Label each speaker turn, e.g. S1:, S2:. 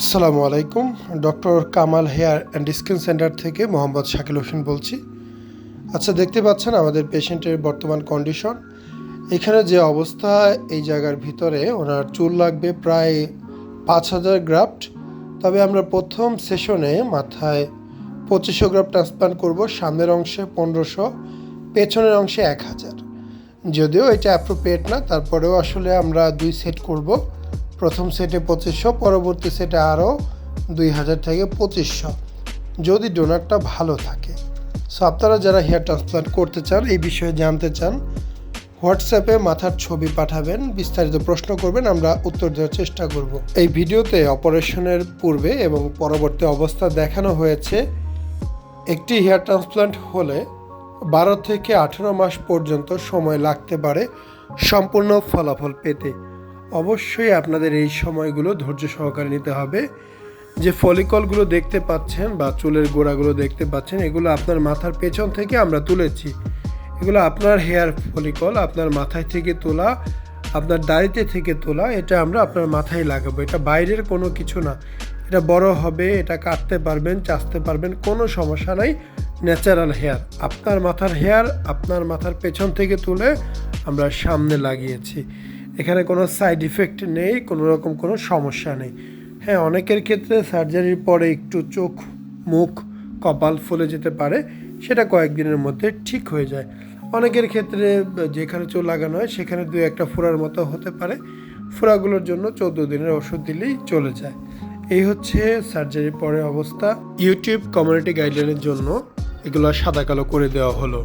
S1: আসসালামু আলাইকুম। Doctor Kamal hair and skin centre থেকে মোহাম্মদ শাকিল হোসেন বলছি। আচ্ছা, দেখতে পাচ্ছেন আমাদের পেশেন্টের বর্তমান কন্ডিশন। এখানে যে অবস্থা, এই জায়গার ভিতরে ওনার চুল লাগবে প্রায় 5,000 গ্রাফট। তবে আমরা প্রথম সেশনে মাথায় 2500 গ্রাফট ট্রান্সপ্লান্ট করব, সামনের অংশে 1500, পেছনের অংশে 1000। যদিও এটা অ্যাপ্রোপ্রিয়েট না, তারপরেও আসলে আমরা 2 সেট করব। প্রথম সেটে 2500, পরবর্তী সেটে আরও 2000 থেকে 2500, যদি ডোনারটা ভালো থাকে। সো আপনারা যারা হেয়ার ট্রান্সপ্লান্ট করতে চান, এই বিষয়ে জানতে চান, হোয়াটসঅ্যাপে মাথার ছবি পাঠাবেন, বিস্তারিত প্রশ্ন করবেন, আমরা উত্তর দেওয়ার চেষ্টা করব। এই ভিডিওতে অপারেশনের পূর্বে এবং পরবর্তী অবস্থা দেখানো হয়েছে। একটি হেয়ার ট্রান্সপ্লান্ট হলে 12 থেকে 18 মাস পর্যন্ত সময় লাগতে পারে সম্পূর্ণ ফলাফল পেতে। অবশ্যই আপনাদের এই সময়গুলো ধৈর্য সহকারে নিতে হবে। যে ফলিকলগুলো দেখতে পাচ্ছেন বা চুলের গোড়াগুলো দেখতে পাচ্ছেন, এগুলো আপনার মাথার পেছন থেকে আমরা তুলেছি। এগুলো আপনার হেয়ার ফলিকল, আপনার মাথায় থেকে তোলা, আপনার দাড়িতে থেকে তোলা। এটা আমরা আপনার মাথায় লাগাবো, এটা বাইরের কোনো কিছু না। এটা বড় হবে, এটা কাটতে পারবেন, চাচতে পারবেন, কোনো সমস্যা নাই। ন্যাচারাল হেয়ার, আপনার মাথার হেয়ার আপনার মাথার পেছন থেকে তুলে আমরা সামনে লাগিয়েছি। এখানে কোনো সাইড ইফেক্ট নেই, কোনো রকম কোনো সমস্যা নেই। হ্যাঁ, অনেকের ক্ষেত্রে সার্জারির পরে একটু চোখ, মুখ, কপাল ফুলে যেতে পারে, সেটা কয়েকদিনের মধ্যে ঠিক হয়ে যায়। অনেকের ক্ষেত্রে যেখানে চুল লাগানো হয় সেখানে 2-1টা ফোড়ার মতো হতে পারে। ফোড়াগুলোর জন্য 14 দিনের ওষুধ দিলেই চলে যায়। এই হচ্ছে সার্জারির পরে অবস্থা। ইউটিউব কমিউনিটি গাইডলাইনের জন্য এগুলো সাদা কালো করে দেওয়া হলো।